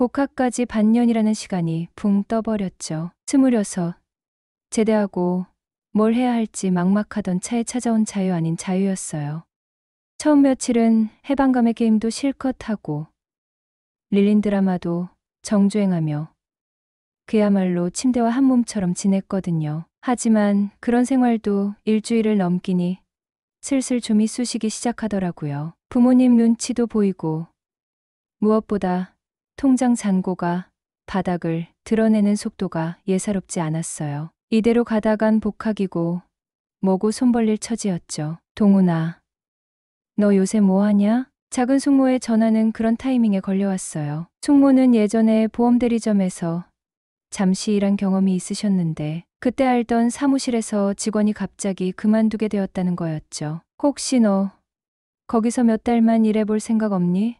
복학까지 반년이라는 시간이 붕 떠버렸죠. 26, 제대하고 뭘 해야 할지 막막하던 차에 찾아온 자유 아닌 자유였어요. 처음 며칠은 해방감의 게임도 실컷 하고 릴린 드라마도 정주행하며 그야말로 침대와 한 몸처럼 지냈거든요. 하지만 그런 생활도 일주일을 넘기니 슬슬 좀이 쑤시기 시작하더라고요. 부모님 눈치도 보이고 무엇보다 통장 잔고가 바닥을 드러내는 속도가 예사롭지 않았어요. 이대로 가다간 복학이고 뭐고 손 벌릴 처지였죠. 동훈아, 너 요새 뭐하냐? 작은 숙모의 전화는 그런 타이밍에 걸려왔어요. 숙모는 예전에 보험대리점에서 잠시 일한 경험이 있으셨는데 그때 알던 사무실에서 직원이 갑자기 그만두게 되었다는 거였죠. 혹시 너 거기서 몇 달만 일해볼 생각 없니?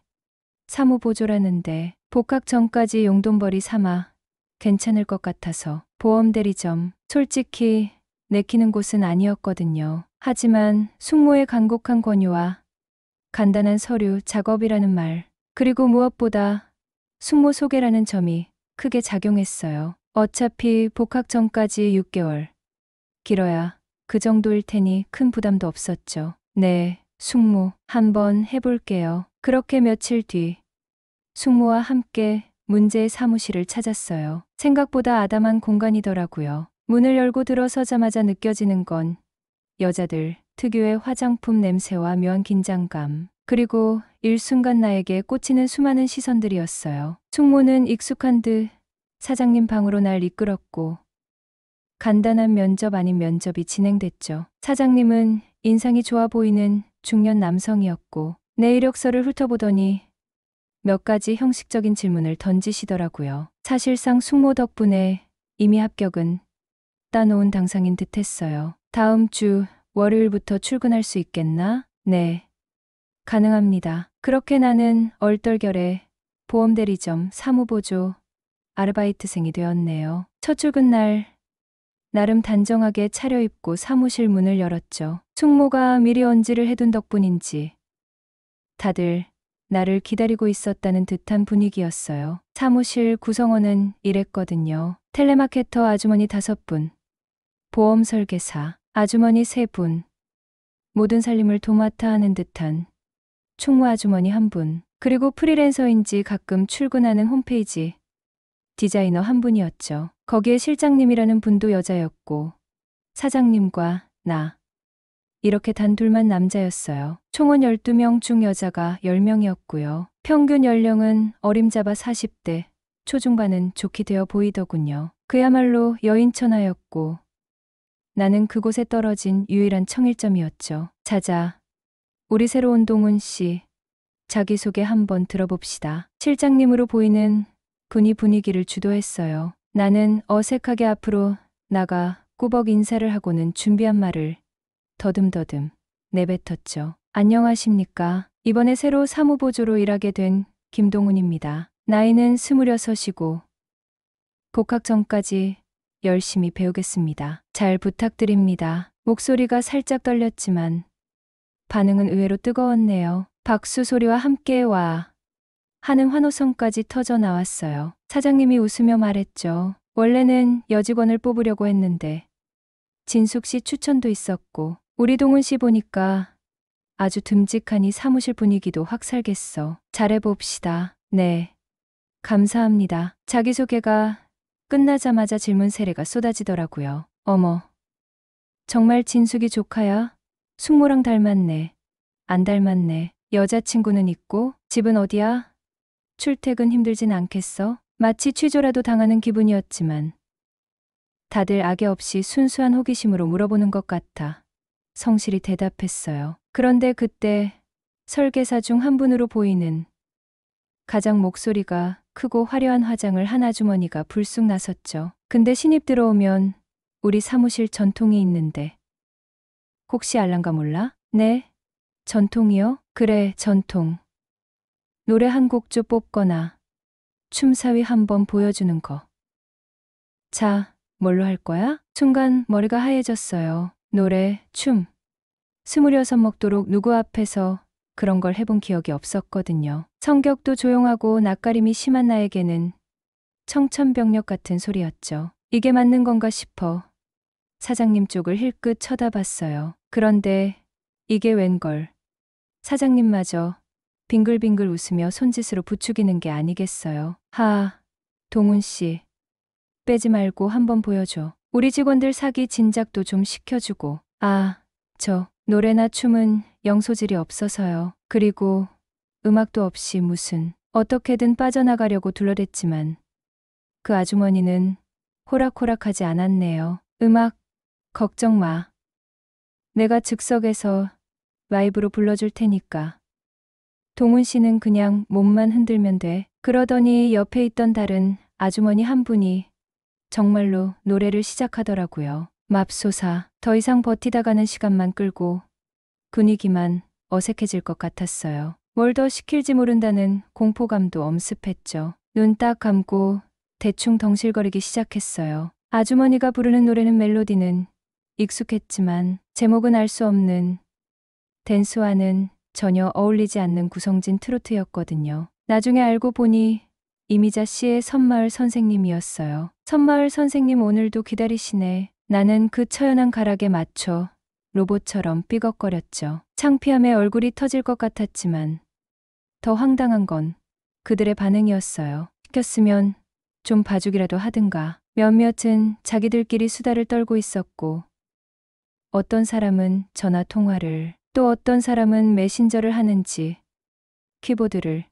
사무보조라는데 복학 전까지 용돈벌이 삼아 괜찮을 것 같아서. 보험대리점, 솔직히 내키는 곳은 아니었거든요. 하지만 숙모의 간곡한 권유와 간단한 서류 작업이라는 말, 그리고 무엇보다 숙모 소개라는 점이 크게 작용했어요. 어차피 복학 전까지 6개월, 길어야 그 정도일 테니 큰 부담도 없었죠. 네, 숙모, 한번 해볼게요. 그렇게 며칠 뒤 숙모와 함께 문제의 사무실을 찾았어요. 생각보다 아담한 공간이더라고요. 문을 열고 들어서자마자 느껴지는 건 여자들 특유의 화장품 냄새와 묘한 긴장감, 그리고 일순간 나에게 꽂히는 수많은 시선들이었어요. 숙모는 익숙한 듯 사장님 방으로 날 이끌었고 간단한 면접 아닌 면접이 진행됐죠. 사장님은 인상이 좋아 보이는 중년 남성이었고 내 이력서를 훑어보더니 몇 가지 형식적인 질문을 던지시더라고요. 사실상 숙모 덕분에 이미 합격은 따놓은 당상인 듯했어요. 다음 주 월요일부터 출근할 수 있겠나? 네, 가능합니다. 그렇게 나는 얼떨결에 보험대리점 사무보조 아르바이트생이 되었네요. 첫 출근 날 나름 단정하게 차려입고 사무실 문을 열었죠. 숙모가 미리 언지를 해둔 덕분인지 다들 나를 기다리고 있었다는 듯한 분위기였어요. 사무실 구성원은 이랬거든요. 텔레마케터 아주머니 5분, 보험 설계사 아주머니 3분, 모든 살림을 도맡아 하는 듯한 총무 아주머니 1분, 그리고 프리랜서인지 가끔 출근하는 홈페이지 디자이너 1분이었죠. 거기에 실장님이라는 분도 여자였고 사장님과 나, 이렇게 단 둘만 남자였어요. 총원 12명 중 여자가 10명이었고요. 평균 연령은 어림잡아 40대, 초중반은 좋게 되어 보이더군요. 그야말로 여인천하였고 나는 그곳에 떨어진 유일한 청일점이었죠. 자자, 우리 새로 온 동훈 씨, 자기소개 한번 들어봅시다. 실장님으로 보이는 분이 분위기를 주도했어요. 나는 어색하게 앞으로 나가 꾸벅 인사를 하고는 준비한 말을 더듬더듬 내뱉었죠. 안녕하십니까. 이번에 새로 사무보조로 일하게 된 김동훈입니다. 나이는 26이고 복학 전까지 열심히 배우겠습니다. 잘 부탁드립니다. 목소리가 살짝 떨렸지만 반응은 의외로 뜨거웠네요. 박수 소리와 함께 와 하는 환호성까지 터져 나왔어요. 사장님이 웃으며 말했죠. 원래는 여직원을 뽑으려고 했는데 진숙 씨 추천도 있었고 우리 동훈 씨 보니까 아주 듬직하니 사무실 분위기도 확 살겠어. 잘해봅시다. 네, 감사합니다. 자기소개가 끝나자마자 질문 세례가 쏟아지더라고요. 어머, 정말 진숙이 조카야? 숙모랑 닮았네. 안 닮았네. 여자친구는 있고 집은 어디야? 출퇴근 힘들진 않겠어? 마치 취조라도 당하는 기분이었지만 다들 악의 없이 순수한 호기심으로 물어보는 것 같아 성실히 대답했어요. 그런데 그때 설계사 중 한 분으로 보이는 가장 목소리가 크고 화려한 화장을 한 아주머니가 불쑥 나섰죠. 근데 신입 들어오면 우리 사무실 전통이 있는데 혹시 알란가 몰라? 네? 전통이요? 그래, 전통. 노래 한 곡 좀 뽑거나 춤사위 한번 보여주는 거. 자, 뭘로 할 거야? 순간 머리가 하얘졌어요. 노래, 춤. 26 먹도록 누구 앞에서 그런 걸 해본 기억이 없었거든요. 성격도 조용하고 낯가림이 심한 나에게는 청천벽력 같은 소리였죠. 이게 맞는 건가 싶어 사장님 쪽을 힐끗 쳐다봤어요. 그런데 이게 웬걸. 사장님마저 빙글빙글 웃으며 손짓으로 부추기는 게 아니겠어요. 동훈 씨, 빼지 말고 한번 보여줘. 우리 직원들 사기 진작도 좀 시켜주고. 저 노래나 춤은 영 소질이 없어서요. 그리고 음악도 없이 무슨 어떻게든 빠져나가려고 둘러댔지만 그 아주머니는 호락호락하지 않았네요. 음악 걱정 마. 내가 즉석에서 라이브로 불러줄 테니까. 동훈 씨는 그냥 몸만 흔들면 돼. 그러더니 옆에 있던 다른 아주머니 한 분이 정말로 노래를 시작하더라고요. 맙소사, 더 이상 버티다가는 시간만 끌고 분위기만 어색해질 것 같았어요. 뭘 더 시킬지 모른다는 공포감도 엄습했죠. 눈 딱 감고 대충 덩실거리기 시작했어요. 아주머니가 부르는 노래는 멜로디는 익숙했지만 제목은 알 수 없는 댄스와는 전혀 어울리지 않는 구성진 트로트였거든요. 나중에 알고 보니 이미자 씨의 섬마을 선생님이었어요. 섬마을 선생님 오늘도 기다리시네. 나는 그 처연한 가락에 맞춰 로봇처럼 삐걱거렸죠. 창피함에 얼굴이 터질 것 같았지만 더 황당한 건 그들의 반응이었어요. 시켰으면 좀 봐주기라도 하든가. 몇몇은 자기들끼리 수다를 떨고 있었고 어떤 사람은 전화 통화를 또 어떤 사람은 메신저를 하는지 키보드를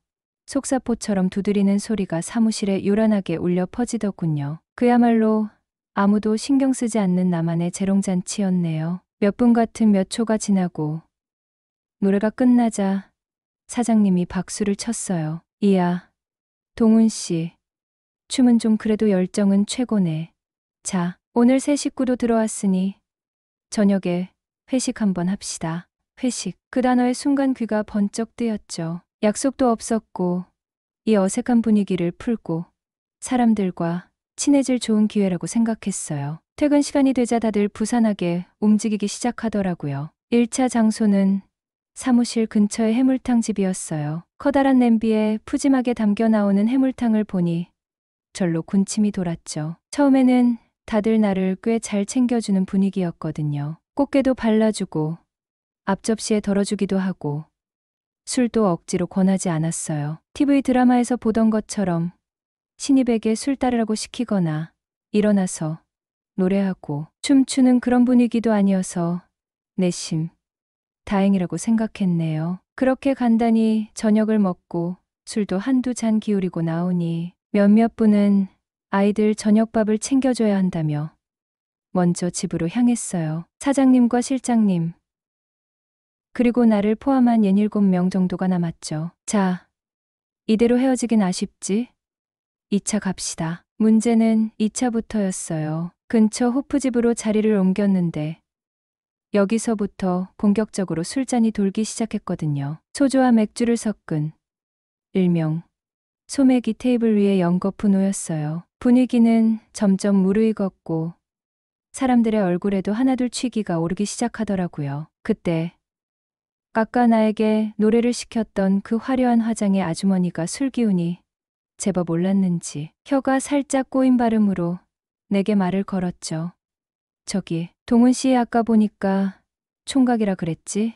속사포처럼 두드리는 소리가 사무실에 요란하게 울려 퍼지더군요. 그야말로 아무도 신경 쓰지 않는 나만의 재롱잔치였네요. 몇 분 같은 몇 초가 지나고 노래가 끝나자 사장님이 박수를 쳤어요. 이야, 동훈 씨, 춤은 좀 그래도 열정은 최고네. 자, 오늘 새 식구도 들어왔으니 저녁에 회식 한번 합시다. 회식. 그 단어에 순간 귀가 번쩍 뜨였죠. 약속도 없었고 이 어색한 분위기를 풀고 사람들과 친해질 좋은 기회라고 생각했어요. 퇴근 시간이 되자 다들 부산하게 움직이기 시작하더라고요. 1차 장소는 사무실 근처의 해물탕 집이었어요. 커다란 냄비에 푸짐하게 담겨 나오는 해물탕을 보니 절로 군침이 돌았죠. 처음에는 다들 나를 꽤 잘 챙겨주는 분위기였거든요. 꽃게도 발라주고 앞접시에 덜어주기도 하고 술도 억지로 권하지 않았어요. TV 드라마에서 보던 것처럼 신입에게 술 따르라고 시키거나 일어나서 노래하고 춤추는 그런 분위기도 아니어서 내심 다행이라고 생각했네요. 그렇게 간단히 저녁을 먹고 술도 한두 잔 기울이고 나오니 몇몇 분은 아이들 저녁밥을 챙겨줘야 한다며 먼저 집으로 향했어요. 사장님과 실장님, 그리고 나를 포함한 67명 정도가 남았죠. 자, 이대로 헤어지긴 아쉽지? 2차 갑시다. 문제는 2차부터였어요. 근처 호프집으로 자리를 옮겼는데 여기서부터 본격적으로 술잔이 돌기 시작했거든요. 소주와 맥주를 섞은 일명 소맥이 테이블 위에 연거푸 놓였어요. 분위기는 점점 무르익었고 사람들의 얼굴에도 하나둘 취기가 오르기 시작하더라고요. 그때 아까 나에게 노래를 시켰던 그 화려한 화장의 아주머니가 술 기운이 제법 올랐는지 혀가 살짝 꼬인 발음으로 내게 말을 걸었죠. 저기, 동훈 씨 아까 보니까 총각이라 그랬지?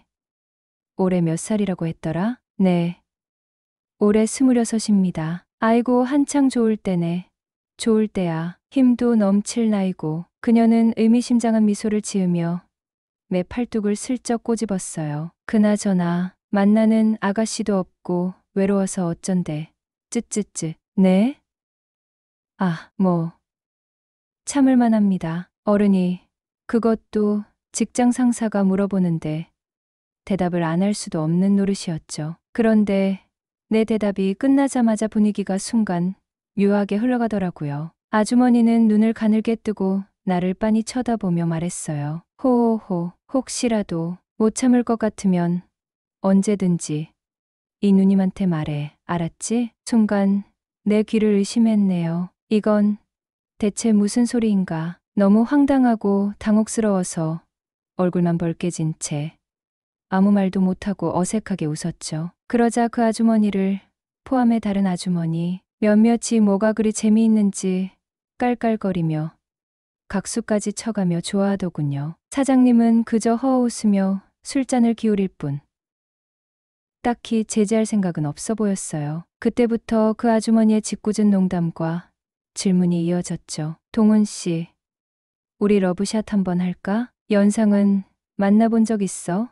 올해 몇 살이라고 했더라? 네. 올해 26입니다. 아이고 한창 좋을 때네. 좋을 때야. 힘도 넘칠 나이고. 그녀는 의미심장한 미소를 지으며 내 팔뚝을 슬쩍 꼬집었어요. 그나저나 만나는 아가씨도 없고 외로워서 어쩐데. 쯧쯧쯧. 네? 참을만 합니다. 어른이 그것도 직장 상사가 물어보는데 대답을 안 할 수도 없는 노릇이었죠. 그런데 내 대답이 끝나자마자 분위기가 순간 묘하게 흘러가더라고요. 아주머니는 눈을 가늘게 뜨고 나를 빤히 쳐다보며 말했어요. 호호호, 혹시라도 못 참을 것 같으면 언제든지 이 누님한테 말해. 알았지? 순간 내 귀를 의심했네요. 이건 대체 무슨 소리인가. 너무 황당하고 당혹스러워서 얼굴만 벌개진 채 아무 말도 못하고 어색하게 웃었죠. 그러자 그 아주머니를 포함해 다른 아주머니 몇몇이 뭐가 그리 재미있는지 깔깔거리며 각수까지 쳐가며 좋아하더군요. 사장님은 그저 허웃으며 술잔을 기울일 뿐 딱히 제지할 생각은 없어 보였어요. 그때부터 그 아주머니의 짓궂은 농담과 질문이 이어졌죠. 동훈 씨, 우리 러브샷 한번 할까? 연상은 만나본 적 있어?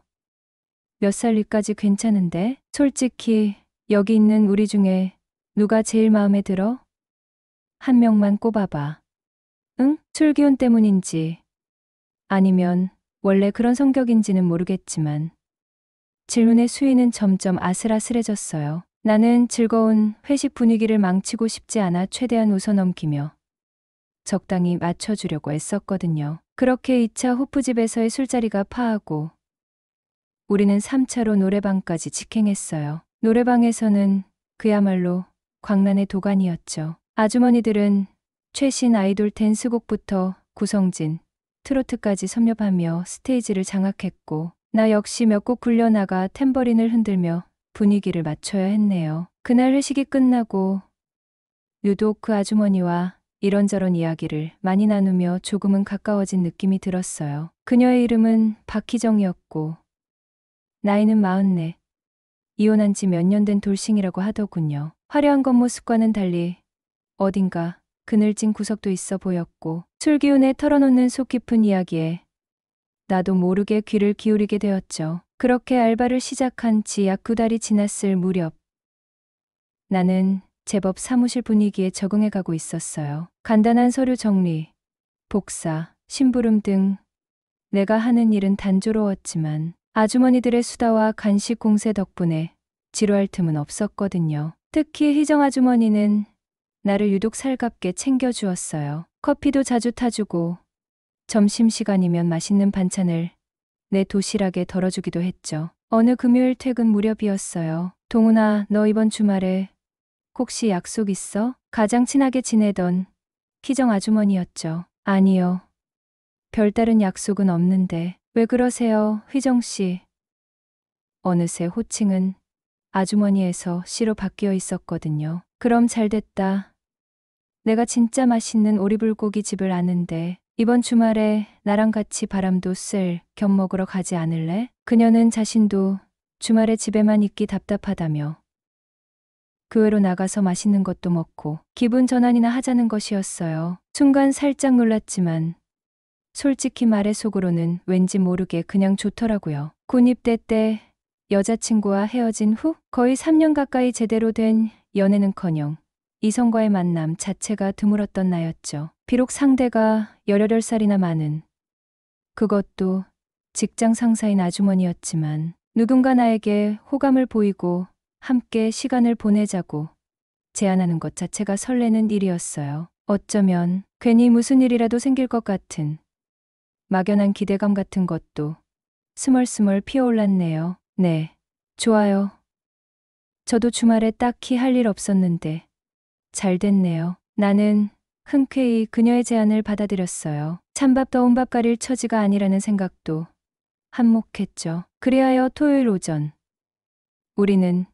몇 살 위까지 괜찮은데? 솔직히 여기 있는 우리 중에 누가 제일 마음에 들어? 한 명만 꼽아봐. 응? 술 기운 때문인지 아니면 원래 그런 성격인지는 모르겠지만 질문의 수위는 점점 아슬아슬해졌어요. 나는 즐거운 회식 분위기를 망치고 싶지 않아 최대한 웃어넘기며 적당히 맞춰주려고 애썼거든요. 그렇게 2차 호프집에서의 술자리가 파하고 우리는 3차로 노래방까지 직행했어요. 노래방에서는 그야말로 광란의 도가니였죠. 아주머니들은 최신 아이돌 댄스곡부터 구성진, 트로트까지 섭렵하며 스테이지를 장악했고 나 역시 몇 곡 굴려나가 탬버린을 흔들며 분위기를 맞춰야 했네요. 그날 회식이 끝나고 유독 그 아주머니와 이런저런 이야기를 많이 나누며 조금은 가까워진 느낌이 들었어요. 그녀의 이름은 박희정이었고 나이는 44, 이혼한 지 몇 년 된 돌싱이라고 하더군요. 화려한 겉모습과는 달리 어딘가 그늘진 구석도 있어 보였고 술 기운에 털어놓는 속 깊은 이야기에 나도 모르게 귀를 기울이게 되었죠. 그렇게 알바를 시작한 지 약 2달이 지났을 무렵 나는 제법 사무실 분위기에 적응해 가고 있었어요. 간단한 서류 정리, 복사, 심부름 등 내가 하는 일은 단조로웠지만 아주머니들의 수다와 간식 공세 덕분에 지루할 틈은 없었거든요. 특히 희정 아주머니는 나를 유독 살갑게 챙겨주었어요. 커피도 자주 타주고 점심시간이면 맛있는 반찬을 내 도시락에 덜어주기도 했죠. 어느 금요일 퇴근 무렵이었어요. 동훈아, 너 이번 주말에 혹시 약속 있어? 가장 친하게 지내던 희정 아주머니였죠. 아니요. 별다른 약속은 없는데. 왜 그러세요, 휘정 씨? 어느새 호칭은 아주머니에서 씨로 바뀌어 있었거든요. 그럼 잘됐다. 내가 진짜 맛있는 오리불고기 집을 아는데 이번 주말에 나랑 같이 바람도 쐴 겸 먹으러 가지 않을래? 그녀는 자신도 주말에 집에만 있기 답답하다며 그 외로 나가서 맛있는 것도 먹고 기분 전환이나 하자는 것이었어요. 순간 살짝 놀랐지만 솔직히 말해 속으로는 왠지 모르게 그냥 좋더라고요. 군 입대 때 여자친구와 헤어진 후 거의 3년 가까이 제대로 된 연애는커녕 이성과의 만남 자체가 드물었던 나였죠. 비록 상대가 18살이나 많은 그것도 직장 상사인 아주머니였지만 누군가 나에게 호감을 보이고 함께 시간을 보내자고 제안하는 것 자체가 설레는 일이었어요. 어쩌면 괜히 무슨 일이라도 생길 것 같은 막연한 기대감 같은 것도 스멀스멀 피어올랐네요. 네, 좋아요. 저도 주말에 딱히 할 일 없었는데 잘 됐네요. 나는 흔쾌히 그녀의 제안을 받아들였어요. 찬밥 더운 밥 가릴 처지가 아니라는 생각도 한몫했죠. 그리하여 토요일 오전 우리는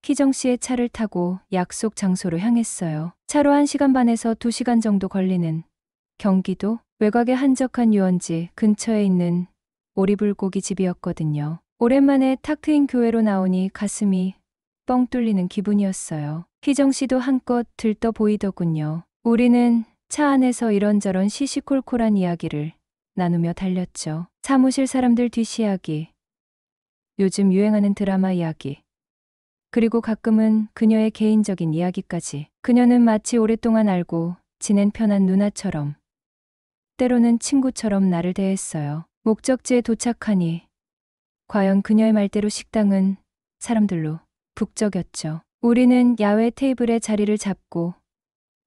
희정 씨의 차를 타고 약속 장소로 향했어요. 차로 1시간 반에서 2시간 정도 걸리는 경기도 외곽의 한적한 유원지 근처에 있는 오리불고기 집이었거든요. 오랜만에 탁 트인 교회로 나오니 가슴이 뻥 뚫리는 기분이었어요. 희정 씨도 한껏 들떠 보이더군요. 우리는 차 안에서 이런저런 시시콜콜한 이야기를 나누며 달렸죠. 사무실 사람들 뒷이야기, 요즘 유행하는 드라마 이야기, 그리고 가끔은 그녀의 개인적인 이야기까지. 그녀는 마치 오랫동안 알고 지낸 편한 누나처럼 때로는 친구처럼 나를 대했어요. 목적지에 도착하니 과연 그녀의 말대로 식당은 사람들로 북적였죠. 우리는 야외 테이블에 자리를 잡고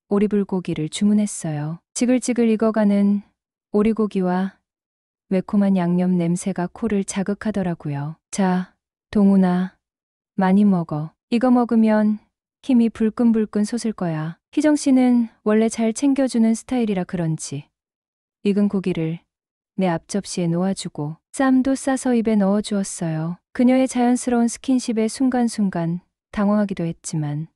오리불고기를 주문했어요. 지글지글 익어가는 오리고기와 매콤한 양념 냄새가 코를 자극하더라고요. 자, 동훈아, 많이 먹어. 이거 먹으면 힘이 불끈불끈 솟을 거야. 희정 씨는 원래 잘 챙겨주는 스타일이라 그런지 익은 고기를 내 앞접시에 놓아주고 쌈도 싸서 입에 넣어 주었어요. 그녀의 자연스러운 스킨십에 순간순간 당황하기도 했지만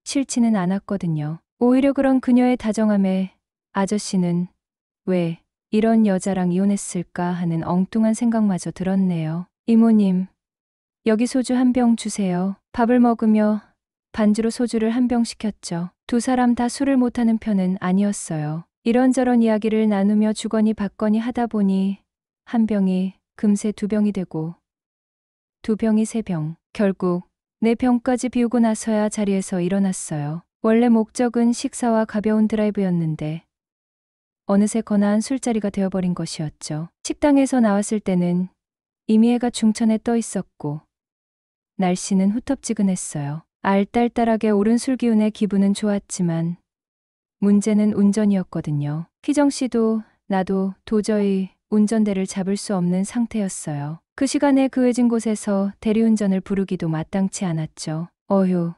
싫지는 않았거든요. 오히려 그런 그녀의 다정함에 아저씨는 왜 이런 여자랑 이혼했을까 하는 엉뚱한 생각마저 들었네요. 이모님, 여기 소주 한 병 주세요. 밥을 먹으며 반주로 소주를 한 병 시켰죠. 두 사람 다 술을 못하는 편은 아니었어요. 이런저런 이야기를 나누며 주거니 받거니 하다 보니 한 병이 금세 두 병이 되고 두 병이 세 병, 결국 네 병까지 비우고 나서야 자리에서 일어났어요. 원래 목적은 식사와 가벼운 드라이브였는데 어느새 거나한 술자리가 되어버린 것이었죠. 식당에서 나왔을 때는 이미 해가 중천에 떠 있었고 날씨는 후텁지근했어요. 알딸딸하게 오른 술기운에 기분은 좋았지만 문제는 운전이었거든요. 희정 씨도 나도 도저히 운전대를 잡을 수 없는 상태였어요. 그 시간에 그해진 곳에서 대리운전을 부르기도 마땅치 않았죠. 어휴,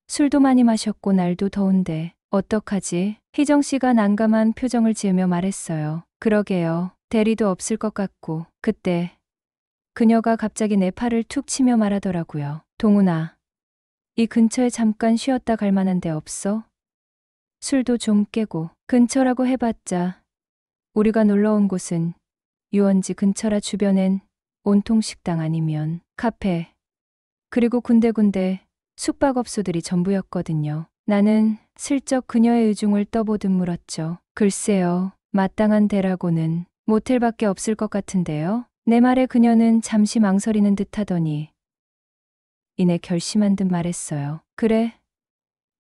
술도 많이 마셨고 날도 더운데 어떡하지? 희정 씨가 난감한 표정을 지으며 말했어요. 그러게요. 대리도 없을 것 같고. 그때 그녀가 갑자기 내 팔을 툭 치며 말하더라고요. 동훈아, 이 근처에 잠깐 쉬었다 갈 만한 데 없어? 술도 좀 깨고. 근처라고 해봤자 우리가 놀러 온 곳은 유원지 근처라 주변엔 온통 식당 아니면 카페, 그리고 군데군데 숙박업소들이 전부였거든요. 나는 슬쩍 그녀의 의중을 떠보듯 물었죠. 글쎄요, 마땅한 데라고는 모텔밖에 없을 것 같은데요. 내 말에 그녀는 잠시 망설이는 듯 하더니 이내 결심한 듯 말했어요. 그래,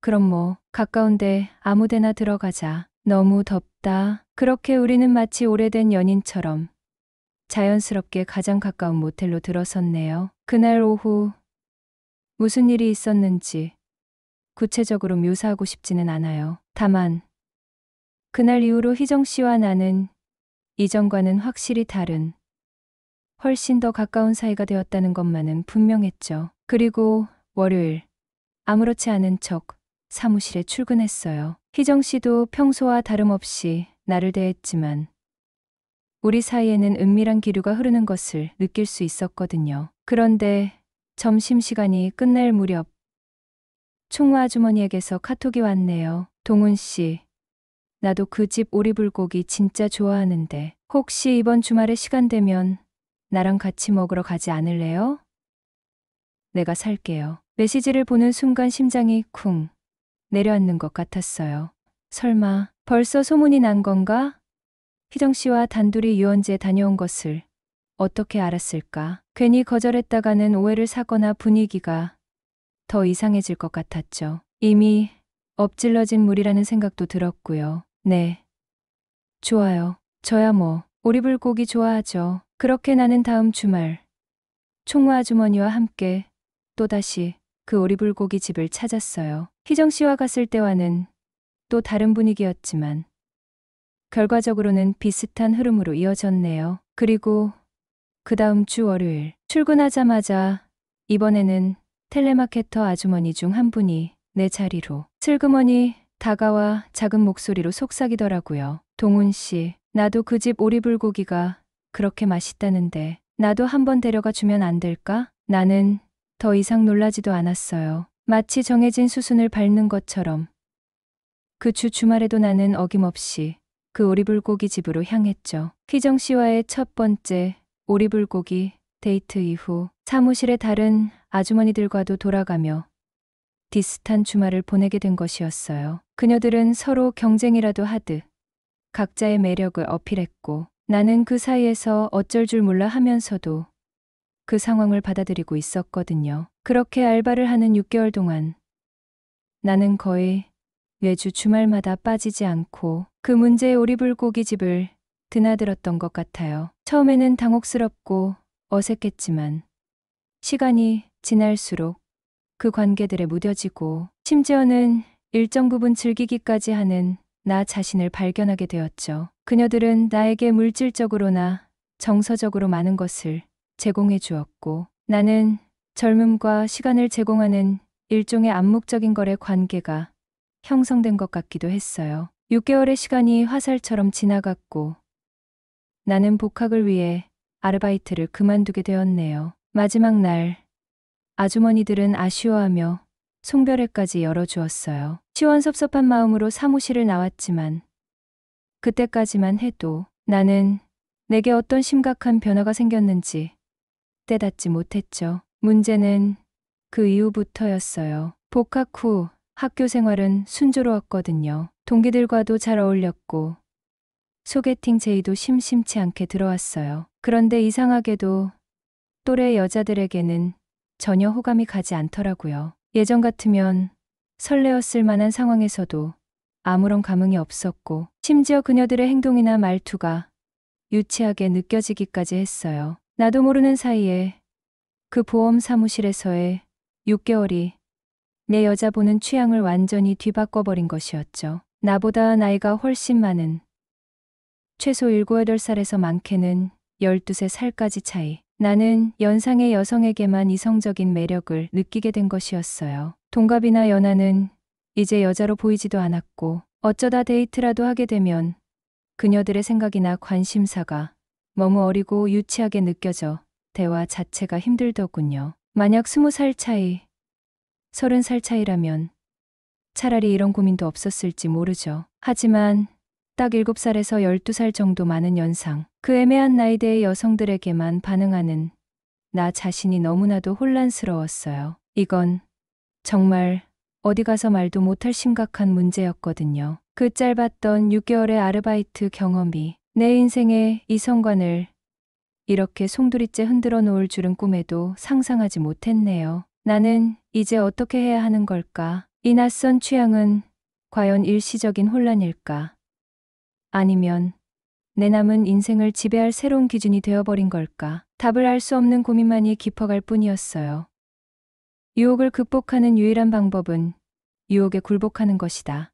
그럼 뭐 가까운데 아무데나 들어가자. 너무 덥다. 그렇게 우리는 마치 오래된 연인처럼 자연스럽게 가장 가까운 모텔로 들어섰네요. 그날 오후 무슨 일이 있었는지 구체적으로 묘사하고 싶지는 않아요. 다만 그날 이후로 희정 씨와 나는 이전과는 확실히 다른, 훨씬 더 가까운 사이가 되었다는 것만은 분명했죠. 그리고 월요일 아무렇지 않은 척 사무실에 출근했어요. 희정 씨도 평소와 다름없이 나를 대했지만 우리 사이에는 은밀한 기류가 흐르는 것을 느낄 수 있었거든요. 그런데 점심시간이 끝날 무렵 총무 아주머니에게서 카톡이 왔네요. 동훈 씨, 나도 그 집 오리불고기 진짜 좋아하는데 혹시 이번 주말에 시간 되면 나랑 같이 먹으러 가지 않을래요? 내가 살게요. 메시지를 보는 순간 심장이 쿵 내려앉는 것 같았어요. 설마 벌써 소문이 난 건가? 희정 씨와 단둘이 유원지에 다녀온 것을 어떻게 알았을까? 괜히 거절했다가는 오해를 사거나 분위기가 더 이상해질 것 같았죠. 이미 엎질러진 물이라는 생각도 들었고요. 네, 좋아요. 저야 뭐 오리불고기 좋아하죠. 그렇게 나는 다음 주말 총무 아주머니와 함께 또다시 그 오리불고기 집을 찾았어요. 희정 씨와 갔을 때와는 또 다른 분위기였지만 결과적으로는 비슷한 흐름으로 이어졌네요. 그리고 그 다음 주 월요일 출근하자마자 이번에는 텔레마케터 아주머니 중 한 분이 내 자리로 슬그머니 다가와 작은 목소리로 속삭이더라고요. 동훈 씨, 나도 그 집 오리불고기가 그렇게 맛있다는데 나도 한번 데려가 주면 안 될까? 나는 더 이상 놀라지도 않았어요. 마치 정해진 수순을 밟는 것처럼 그 주 주말에도 나는 어김없이 그 오리불고기 집으로 향했죠. 희정 씨와의 첫 번째 오리불고기 데이트 이후 사무실의 다른 아주머니들과도 돌아가며 비슷한 주말을 보내게 된 것이었어요. 그녀들은 서로 경쟁이라도 하듯 각자의 매력을 어필했고 나는 그 사이에서 어쩔 줄 몰라 하면서도 그 상황을 받아들이고 있었거든요. 그렇게 알바를 하는 6개월 동안 나는 거의 매주 주말마다 빠지지 않고 그 문제의 오리불고기 집을 드나들었던 것 같아요. 처음에는 당혹스럽고 어색했지만 시간이 지날수록 그 관계들에 무뎌지고 심지어는 일정 부분 즐기기까지 하는 나 자신을 발견하게 되었죠. 그녀들은 나에게 물질적으로나 정서적으로 많은 것을 제공해 주었고 나는 젊음과 시간을 제공하는 일종의 암묵적인 거래 관계가 형성된 것 같기도 했어요. 6개월의 시간이 화살처럼 지나갔고 나는 복학을 위해 아르바이트를 그만두게 되었네요. 마지막 날 아주머니들은 아쉬워하며 송별회까지 열어주었어요. 시원섭섭한 마음으로 사무실을 나왔지만 그때까지만 해도 나는 내게 어떤 심각한 변화가 생겼는지 깨닫지 못했죠. 문제는 그 이후부터였어요. 복학 후 학교 생활은 순조로웠거든요. 동기들과도 잘 어울렸고 소개팅 제의도 심심치 않게 들어왔어요. 그런데 이상하게도 또래 여자들에게는 전혀 호감이 가지 않더라고요. 예전 같으면 설레었을 만한 상황에서도 아무런 감흥이 없었고 심지어 그녀들의 행동이나 말투가 유치하게 느껴지기까지 했어요. 나도 모르는 사이에 그 보험 사무실에서의 6개월이 내 여자 보는 취향을 완전히 뒤바꿔버린 것이었죠. 나보다 나이가 훨씬 많은 최소 7, 8살에서 많게는 12세 살까지 차이. 나는 연상의 여성에게만 이성적인 매력을 느끼게 된 것이었어요. 동갑이나 연하는 이제 여자로 보이지도 않았고 어쩌다 데이트라도 하게 되면 그녀들의 생각이나 관심사가 너무 어리고 유치하게 느껴져 대화 자체가 힘들더군요. 만약 20살 차이, 30살 차이라면 차라리 이런 고민도 없었을지 모르죠. 하지만 딱 7살에서 12살 정도 많은 연상, 그 애매한 나이대의 여성들에게만 반응하는 나 자신이 너무나도 혼란스러웠어요. 이건 정말 어디 가서 말도 못할 심각한 문제였거든요. 그 짧았던 6개월의 아르바이트 경험이 내 인생의 이성관을 이렇게 송두리째 흔들어 놓을 줄은 꿈에도 상상하지 못했네요. 나는 이제 어떻게 해야 하는 걸까? 이 낯선 취향은 과연 일시적인 혼란일까? 아니면 내 남은 인생을 지배할 새로운 기준이 되어버린 걸까? 답을 알 수 없는 고민만이 깊어갈 뿐이었어요. 유혹을 극복하는 유일한 방법은 유혹에 굴복하는 것이다.